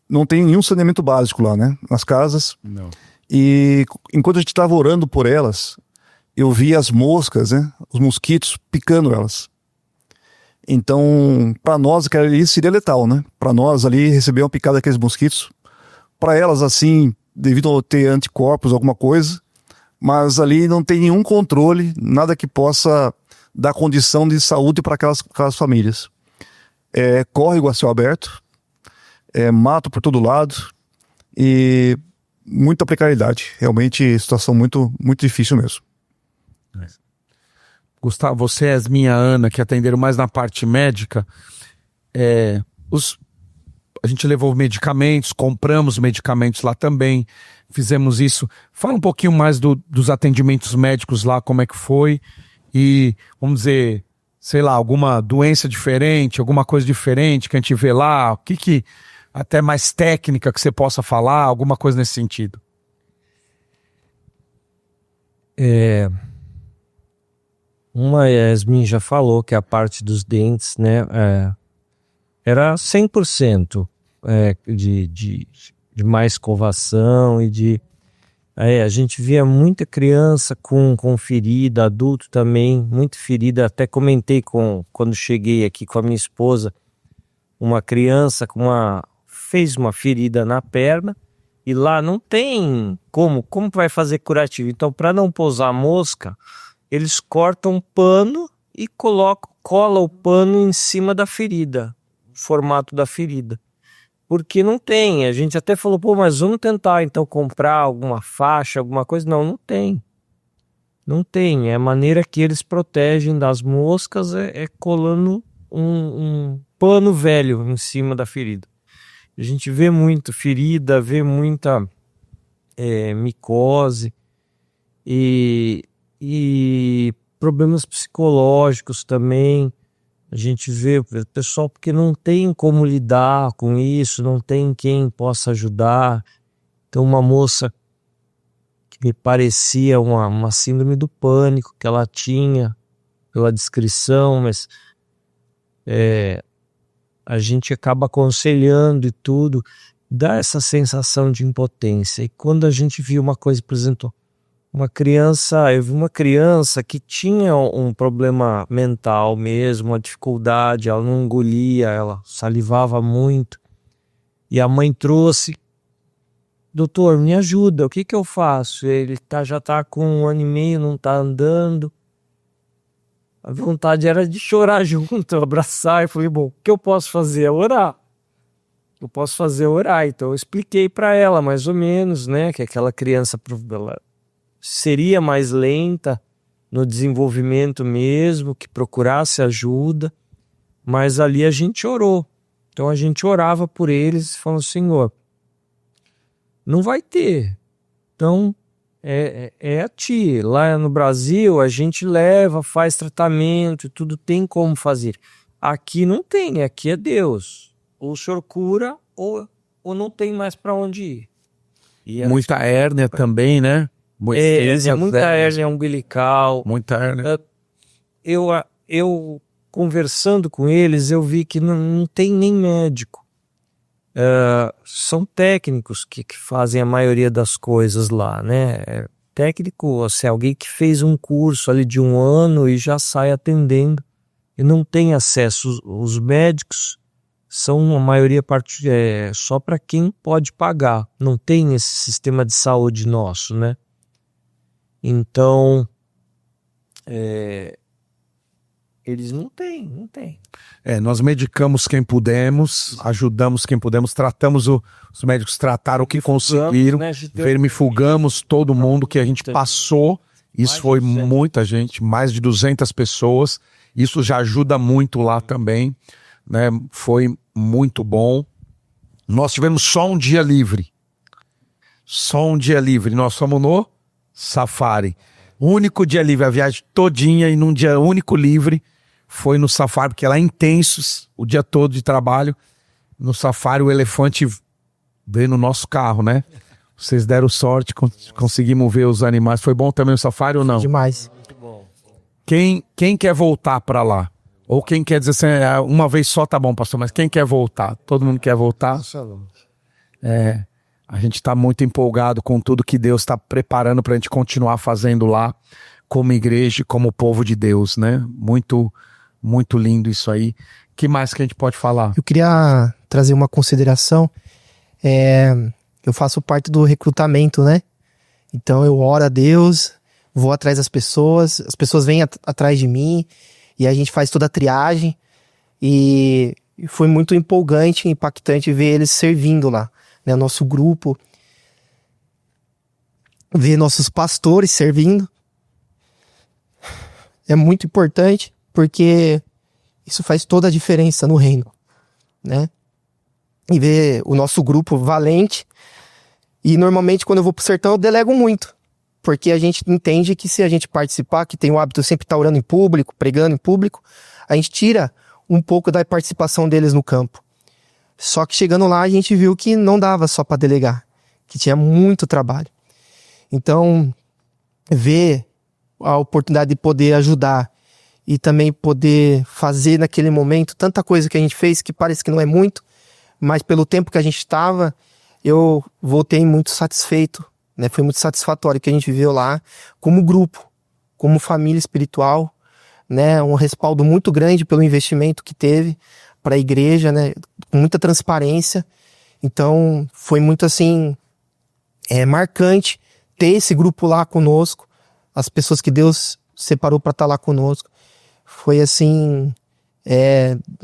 não tem nenhum saneamento básico lá, né? Nas casas. Não. E enquanto a gente estava orando por elas, eu via as moscas, né? Os mosquitos picando elas. Então, para nós, aquilo ali seria letal, né? Para nós ali, receber uma picada daqueles mosquitos. Para elas, assim, devido a ter anticorpos, alguma coisa, mas ali não tem nenhum controle, nada que possa dar condição de saúde para aquelas famílias. É córrego a céu aberto, é mato por todo lado e muita precariedade. Realmente, situação muito, muito difícil mesmo. Gustavo, você é minha Ana, que atenderam mais na parte médica. A gente levou medicamentos, compramos medicamentos lá também, fizemos isso. Fala um pouquinho mais dos atendimentos médicos lá, como é que foi. E, vamos dizer, sei lá, alguma doença diferente, alguma coisa diferente que a gente vê lá, o que até mais técnica que você possa falar, alguma coisa nesse sentido. Uma Yasmin já falou que a parte dos dentes, né, era 100% de má escovação e de... a gente via muita criança com ferida, adulto também, muita ferida. Até comentei quando cheguei aqui com a minha esposa, uma criança fez uma ferida na perna e lá não tem como vai fazer curativo. Então, para não pousar mosca, eles cortam um pano e cola o pano em cima da ferida, o formato da ferida. Porque não tem, a gente até falou, mas vamos tentar então comprar alguma faixa, alguma coisa. Não tem. Não tem, é a maneira que eles protegem das moscas é colando um pano velho em cima da ferida. A gente vê muito ferida, vê muita micose e problemas psicológicos também. A gente vê o pessoal porque não tem como lidar com isso, não tem quem possa ajudar. Então, uma moça que me parecia uma síndrome do pânico que ela tinha pela descrição, mas a gente acaba aconselhando e tudo, dá essa sensação de impotência. E quando a gente viu uma coisa, por exemplo, eu vi uma criança que tinha um problema mental mesmo, uma dificuldade, ela não engolia, ela salivava muito. E a mãe trouxe, doutor, me ajuda, o que eu faço? Ele já está com 1 ano e meio, não está andando. A vontade era de chorar junto, abraçar. Eu falei, o que eu posso fazer é orar. Eu posso fazer é orar. Então eu expliquei para ela mais ou menos, né, que aquela criança ela seria mais lenta no desenvolvimento mesmo, que procurasse ajuda, mas ali a gente orou. Então a gente orava por eles e falou, Senhor, não vai ter. Então é a ti. Lá no Brasil a gente leva, faz tratamento e tudo tem como fazer. Aqui não tem, aqui é Deus. Ou o senhor cura ou não tem mais para onde ir. Muita hérnia também, né? Muita hérnia umbilical. Muita hérnia. Eu conversando com eles, eu vi que não tem nem médico. São técnicos que fazem a maioria das coisas lá, né? Técnico, assim, alguém que fez um curso ali de 1 ano e já sai atendendo e não tem acesso. Os médicos são a maioria só para quem pode pagar. Não tem esse sistema de saúde nosso, né? Então, eles não têm. Nós medicamos quem pudemos, ajudamos quem pudemos, tratamos os médicos trataram o que conseguiram, né? vermifugamos todo mundo que a gente passou. Isso foi muita gente, mais de 200 pessoas. Isso já ajuda muito lá também, né? Foi muito bom. Nós tivemos só um dia livre. Nós fomos no Safari. O único dia livre, a viagem todinha, e num dia único livre foi no Safari, porque lá é intensos, o dia todo de trabalho. No Safari o elefante veio no nosso carro, né? Vocês deram sorte, conseguimos ver os animais. Foi bom também o Safari ou não? Demais. Quem quer voltar para lá? Ou quem quer dizer assim, uma vez só tá bom, pastor, mas quem quer voltar? Todo mundo quer voltar? A gente está muito empolgado com tudo que Deus está preparando para a gente continuar fazendo lá, como igreja, como povo de Deus, né? Muito, muito lindo isso aí. O que mais que a gente pode falar? Eu queria trazer uma consideração. Eu faço parte do recrutamento, né? Então eu oro a Deus, vou atrás das pessoas, as pessoas vêm atrás de mim e a gente faz toda a triagem. E foi muito empolgante e impactante ver eles servindo lá, né? Nosso grupo, ver nossos pastores servindo. É muito importante porque isso faz toda a diferença no reino, né? E ver o nosso grupo valente. E normalmente quando eu vou pro sertão eu delego muito, porque a gente entende que se a gente participar, que tem o hábito de sempre estar orando em público, pregando em público, a gente tira um pouco da participação deles no campo. Só que chegando lá a gente viu que não dava só para delegar, que tinha muito trabalho. Então, ver a oportunidade de poder ajudar e também poder fazer naquele momento tanta coisa que a gente fez que parece que não é muito, mas pelo tempo que a gente estava, eu voltei muito satisfeito, né? Foi muito satisfatório que a gente viveu lá como grupo, como família espiritual, né? Um respaldo muito grande pelo investimento que teve para a igreja, né? Com muita transparência. Então foi muito assim marcante ter esse grupo lá conosco, as pessoas que Deus separou para estar lá conosco. Foi assim,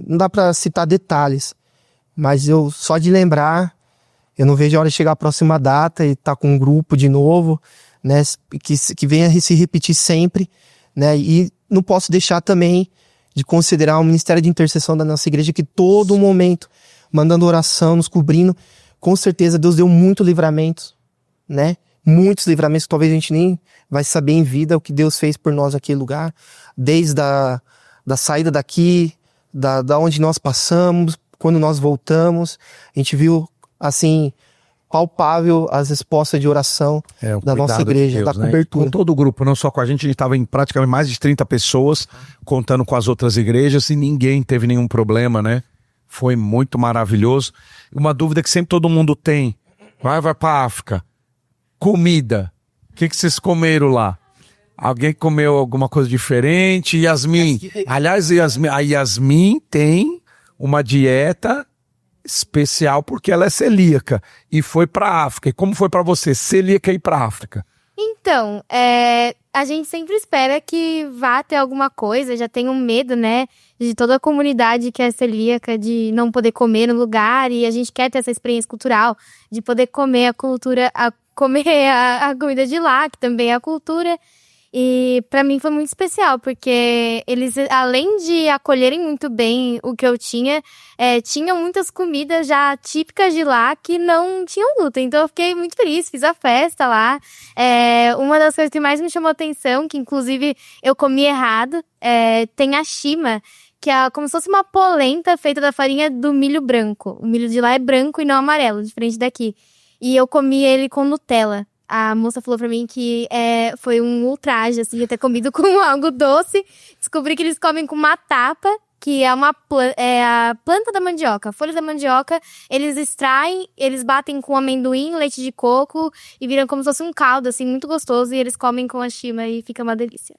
não dá para citar detalhes, mas eu só de lembrar, eu não vejo a hora de chegar a próxima data e estar com um grupo de novo, né, que venha se repetir sempre, né, e não posso deixar também de considerar o ministério de intercessão da nossa igreja, que todo momento, mandando oração, nos cobrindo, com certeza Deus deu muito livramento, né, muitos livramentos, talvez a gente nem vai saber em vida o que Deus fez por nós naquele lugar, desde da saída daqui, da onde nós passamos, quando nós voltamos, a gente viu, assim, palpável as respostas de oração da nossa igreja, de Deus, da cobertura. Com todo o grupo, não só com a gente estava em praticamente mais de 30 pessoas, contando com as outras igrejas, e ninguém teve nenhum problema, né? Foi muito maravilhoso. Uma dúvida que sempre todo mundo tem, vai para a África, comida, o que vocês comeram lá? Alguém comeu alguma coisa diferente? Yasmin, aliás, a Yasmin tem uma dieta especial porque ela é celíaca e foi para África. E como foi para você, celíaca ir para África? Então, a gente sempre espera que vá ter alguma coisa, já tem um medo, né, de toda a comunidade que é celíaca, de não poder comer no lugar, e a gente quer ter essa experiência cultural, de poder comer a comida de lá, que também é a cultura. E pra mim foi muito especial, porque eles, além de acolherem muito bem o que eu tinha, tinham muitas comidas já típicas de lá que não tinham glúten. Então eu fiquei muito feliz, fiz a festa lá. Uma das coisas que mais me chamou a atenção, que inclusive eu comi errado, tem a shima, que é como se fosse uma polenta feita da farinha do milho branco. O milho de lá é branco e não amarelo, diferente daqui. E eu comi ele com Nutella. A moça falou pra mim que foi um ultraje, assim, ter comido com algo doce. Descobri que eles comem com matapa, que é a planta da mandioca, a folha da mandioca. Eles extraem, eles batem com amendoim, leite de coco e viram como se fosse um caldo, assim, muito gostoso. E eles comem com a shima e fica uma delícia.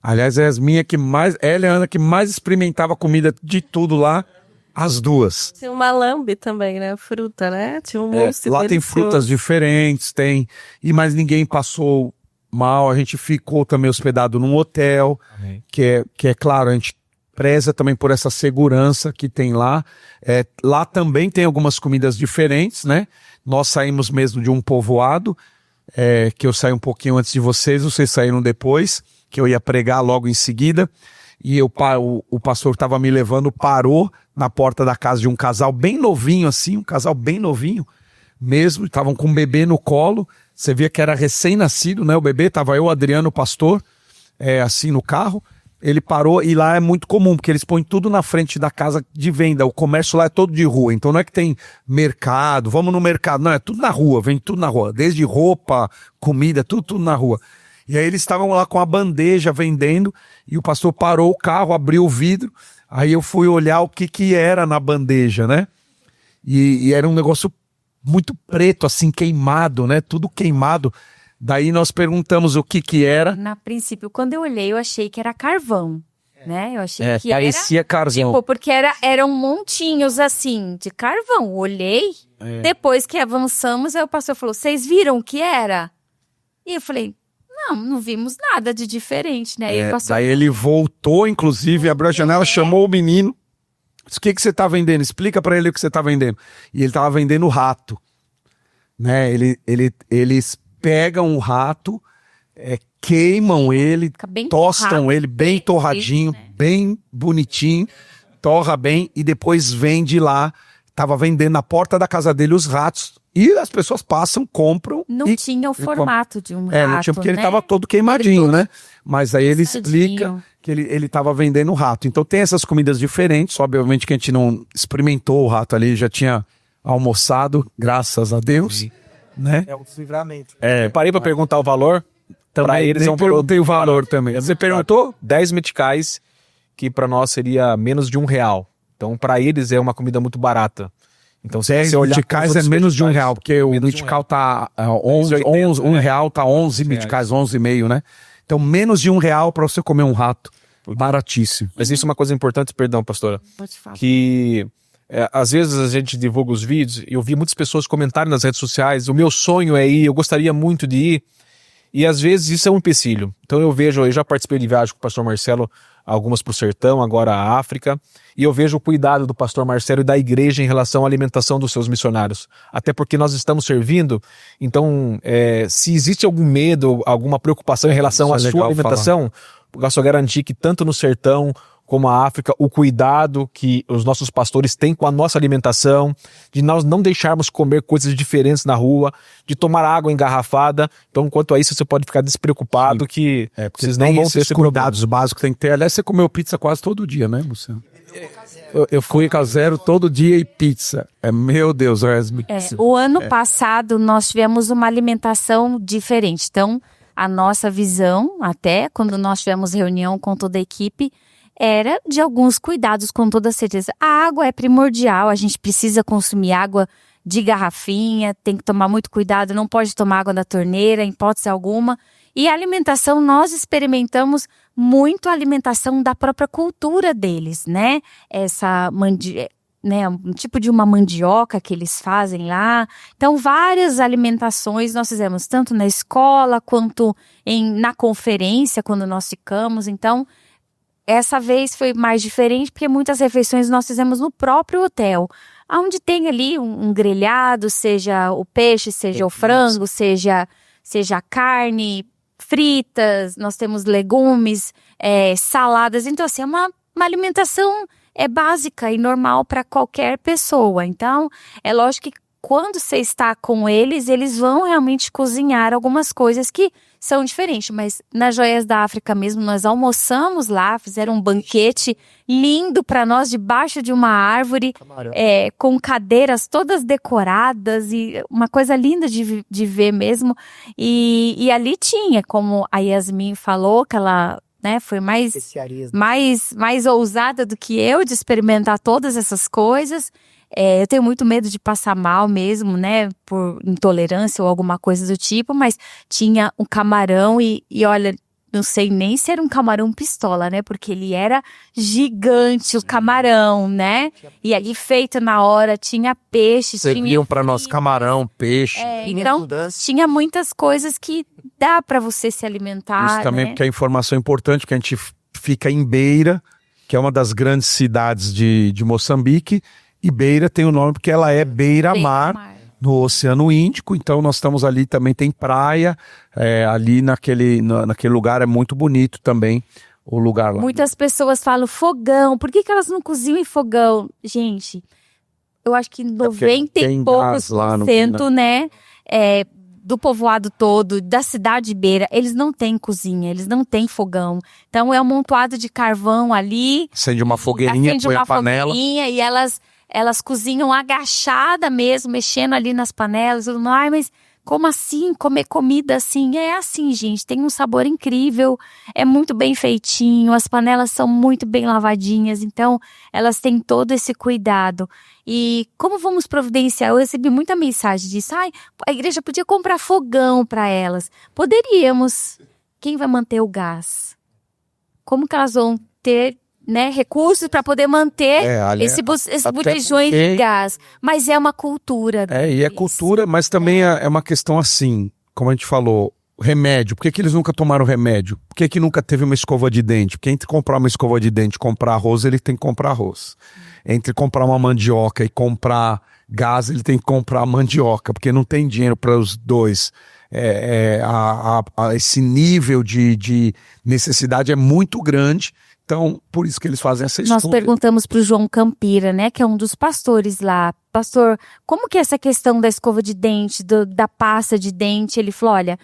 Aliás, a Yasmin é que mais, ela e a Ana que mais experimentava comida de tudo lá, as duas. Tinha uma lambe também, né? Fruta, né? Tinha um mousse Lá tem delicioso. frutas diferentes, e mais ninguém passou mal. A gente ficou também hospedado num hotel, que é claro, a gente preza também por essa segurança que tem lá. Lá também tem algumas comidas diferentes, né? Nós saímos mesmo de um povoado, que eu saí um pouquinho antes de vocês saíram depois, que eu ia pregar logo em seguida, e o pastor que estava me levando parou na porta da casa de um casal bem novinho assim, um casal bem novinho mesmo, estavam com um bebê no colo, você via que era recém-nascido, né, o bebê, tava eu, Adriano, o pastor, assim no carro, ele parou, e lá é muito comum, porque eles põem tudo na frente da casa de venda, o comércio lá é todo de rua, então não é que tem mercado, vamos no mercado, não, é tudo na rua, vem tudo na rua, desde roupa, comida, tudo na rua. E aí eles estavam lá com a bandeja vendendo, e o pastor parou o carro, abriu o vidro, aí eu fui olhar o que era na bandeja, né? E era um negócio muito preto, assim, queimado, né? Tudo queimado. Daí nós perguntamos o que era. Na princípio, quando eu olhei, eu achei que era carvão, né? Eu achei que parecia carvão. tipo, porque eram montinhos, assim, de carvão. Olhei, depois que avançamos, aí o pastor falou, vocês viram o que era? E eu falei, não vimos nada de diferente, né? Daí ele voltou, inclusive, abriu a janela, chamou o menino. Disse, o que você tá vendendo? Explica pra ele o que você tá vendendo. E ele tava vendendo rato. Né? Eles pegam o rato, queimam ele, tostam ele bem torradinho, bem bonitinho, torra bem e depois vende lá. Tava vendendo na porta da casa dele os ratos. E as pessoas passam, compram. Não tinha o formato de um rato, não tinha, porque né? ele tava todo queimadinho, né? Mas aí ele explica que ele tava vendendo rato. Então tem essas comidas diferentes. Obviamente que a gente não experimentou o rato ali, já tinha almoçado, graças a Deus. Né? É um livramento. Parei pra perguntar o valor. Pra eles eu perguntei o valor também. Você perguntou? 10 meticais, que pra nós seria menos de R$1. Então pra eles é uma comida muito barata. Então, se 10 você olhar meticais é menos de R$1, porque o metical tá 11, R$1 tá 11 meticais, 11,5, né? Então, menos de R$1 para você comer um rato. Baratíssimo. Mas isso é uma coisa importante, perdão, pastora, Pode falar. que às vezes a gente divulga os vídeos e eu vi muitas pessoas comentarem nas redes sociais, o meu sonho é ir, eu gostaria muito de ir, e às vezes isso é um empecilho. Então eu já participei de viagem com o pastor Marcelo, algumas para o sertão, agora a África, e eu vejo o cuidado do pastor Marcelo e da igreja em relação à alimentação dos seus missionários, até porque nós estamos servindo, então se existe algum medo, alguma preocupação em relação à sua alimentação, eu posso garantir que tanto no sertão como a África, o cuidado que os nossos pastores têm com a nossa alimentação, de nós não deixarmos comer coisas diferentes na rua, de tomar água engarrafada. Então, quanto a isso, você pode ficar despreocupado que vocês não vão ter esse cuidados básicos, tem que ter. Aliás, você comeu pizza quase todo dia, né, Luciano? Eu fui caseiro todo dia e pizza. Meu Deus, O ano passado, nós tivemos uma alimentação diferente. Então, a nossa visão, até quando nós tivemos reunião com toda a equipe, era de alguns cuidados, com toda certeza. A água é primordial, a gente precisa consumir água de garrafinha, tem que tomar muito cuidado, não pode tomar água da torneira, em hipótese alguma. E a alimentação, nós experimentamos muito a alimentação da própria cultura deles, né? Um tipo de uma mandioca que eles fazem lá. Então, várias alimentações nós fizemos, tanto na escola quanto na conferência, quando nós ficamos. Então, essa vez foi mais diferente, porque muitas refeições nós fizemos no próprio hotel, onde tem ali um grelhado, seja o peixe, seja o frango, seja a carne, fritas, nós temos legumes, saladas. Então, assim, é uma alimentação básica e normal para qualquer pessoa. Então, é lógico que quando você está com eles, eles vão realmente cozinhar algumas coisas que são diferentes, mas nas Joias da África mesmo, nós almoçamos lá, fizeram um banquete lindo para nós, debaixo de uma árvore, com cadeiras todas decoradas, e uma coisa linda de ver mesmo, e ali tinha, como a Yasmin falou, que ela foi mais ousada do que eu, de experimentar todas essas coisas. Eu tenho muito medo de passar mal mesmo, né, por intolerância ou alguma coisa do tipo, mas tinha um camarão e olha, não sei nem se era um camarão pistola, né? Porque ele era gigante, o camarão, né? E ali feito na hora, tinha peixe, Serviam para nós camarão, peixe. Então, tinha muitas coisas que dá para você se alimentar, Isso também né? porque é informação importante, porque a gente fica em Beira, que é uma das grandes cidades de Moçambique, e Beira tem o nome porque ela é beira-mar, no Oceano Índico, então nós estamos ali, também tem praia, ali naquele lugar é muito bonito também, o lugar lá. Muitas pessoas falam fogão, por que elas não cozinham em fogão? Gente, eu acho que 90 e poucos por cento, né, do povoado todo, da cidade de Beira, eles não têm cozinha, eles não têm fogão. Então é um amontoado de carvão ali. Acende uma fogueirinha, põe a panela. E elas cozinham agachada mesmo, mexendo ali nas panelas. Ai, mas como assim? Comer comida assim? É assim, gente. Tem um sabor incrível. É muito bem feitinho. As panelas são muito bem lavadinhas. Então, elas têm todo esse cuidado. E como vamos providenciar? Eu recebi muita mensagem disso. Ai, a igreja podia comprar fogão para elas. Poderíamos. Quem vai manter o gás? Como que elas vão ter, né, recursos para poder manter esses botijões de gás? Mas é uma cultura. E é cultura, mas também é uma questão assim, como a gente falou, remédio. Por que eles nunca tomaram remédio? Por que nunca teve uma escova de dente? Porque entre comprar uma escova de dente e comprar arroz, ele tem que comprar arroz. Entre comprar uma mandioca e comprar gás, ele tem que comprar mandioca, porque não tem dinheiro para os dois. Esse nível de necessidade é muito grande. Então, por isso que eles fazem essa estudo. Nós perguntamos para o João Campira, né, que é um dos pastores lá. Pastor, como que é essa questão da escova de dente, da pasta de dente? Ele falou, olha,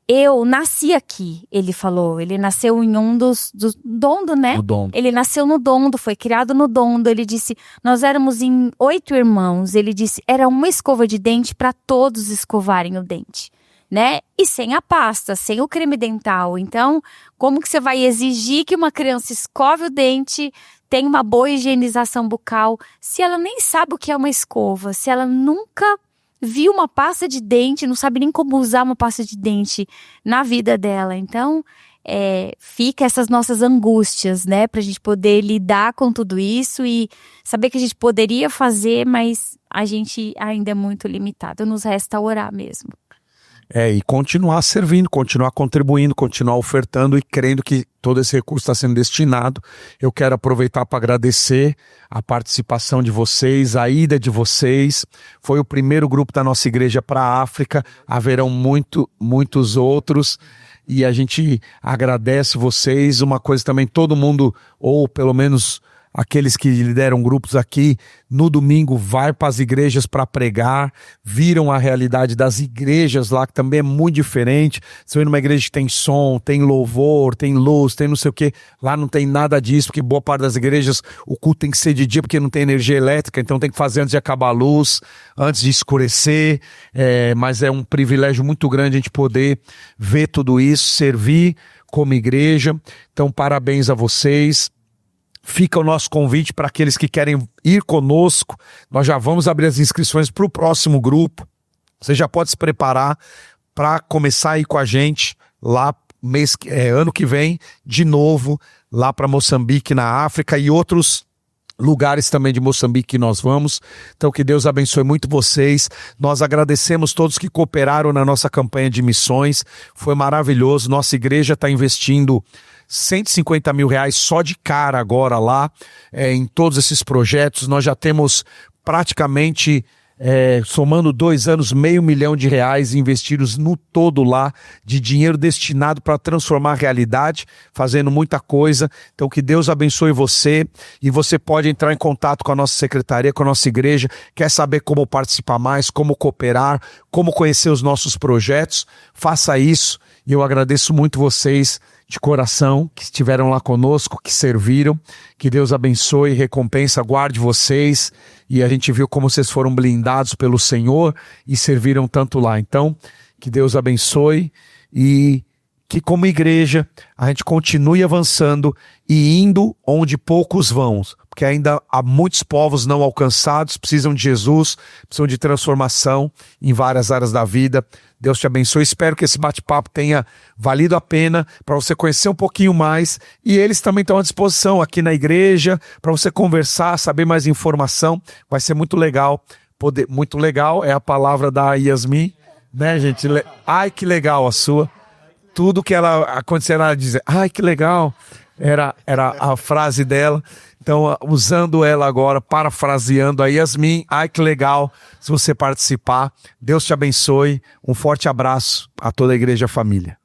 eu nasci aqui, ele falou. Ele nasceu em um dos Dondo, né? No Dondo. Ele nasceu no Dondo, foi criado no Dondo. Ele disse, nós éramos em 8 irmãos. Ele disse, era uma escova de dente para todos escovarem o dente, né? E sem a pasta, sem o creme dental. Então, como que você vai exigir que uma criança escove o dente, tenha uma boa higienização bucal, se ela nem sabe o que é uma escova, se ela nunca viu uma pasta de dente, não sabe nem como usar uma pasta de dente na vida dela? Então, fica essas nossas angústias, né? Pra gente poder lidar com tudo isso e saber que a gente poderia fazer, mas a gente ainda é muito limitado. Nos resta orar mesmo. E continuar servindo, continuar contribuindo, continuar ofertando e crendo que todo esse recurso está sendo destinado. Eu quero aproveitar para agradecer a participação de vocês, a ida de vocês. Foi o primeiro grupo da nossa igreja para a África, haverão muitos outros. E a gente agradece vocês. Uma coisa também, todo mundo, ou pelo menos aqueles que lideram grupos aqui, no domingo vai para as igrejas para pregar, viram a realidade das igrejas lá, que também é muito diferente. Você vai numa igreja que tem som, tem louvor, tem luz, tem não sei o quê. Lá não tem nada disso, porque boa parte das igrejas o culto tem que ser de dia porque não tem energia elétrica, então tem que fazer antes de acabar a luz, antes de escurecer. Mas é um privilégio muito grande a gente poder ver tudo isso, servir como igreja. Então parabéns a vocês. Fica o nosso convite para aqueles que querem ir conosco. Nós já vamos abrir as inscrições para o próximo grupo. Você já pode se preparar para começar a ir com a gente lá ano que vem, de novo, lá para Moçambique, na África, e outros lugares também de Moçambique que nós vamos. Então que Deus abençoe muito vocês. Nós agradecemos todos que cooperaram na nossa campanha de missões. Foi maravilhoso. Nossa igreja está investindo R$150 mil só de cara agora lá, em todos esses projetos. Nós já temos praticamente, somando 2 anos, R$500 mil investidos no todo lá, de dinheiro destinado para transformar a realidade, fazendo muita coisa. Então que Deus abençoe você, e você pode entrar em contato com a nossa secretaria, com a nossa igreja. Quer saber como participar mais, como cooperar, como conhecer os nossos projetos? Faça isso, e eu agradeço muito vocês de coração, que estiveram lá conosco, que serviram. Que Deus abençoe, recompensa, guarde vocês. E a gente viu como vocês foram blindados pelo Senhor e serviram tanto lá. Então, que Deus abençoe e que como igreja a gente continue avançando e indo onde poucos vão, porque ainda há muitos povos não alcançados, precisam de Jesus, precisam de transformação em várias áreas da vida. Deus te abençoe. Espero que esse bate-papo tenha valido a pena para você conhecer um pouquinho mais, e eles também estão à disposição aqui na igreja para você conversar, saber mais informação. Vai ser muito legal. Muito legal é a palavra da Yasmin, né, gente? Ai, que legal a sua. Tudo que ela acontecer, ela dizer, ai, que legal, era a frase dela. Então, usando ela agora, parafraseando a Yasmin, ai, que legal se você participar. Deus te abençoe. Um forte abraço a toda a Igreja Família.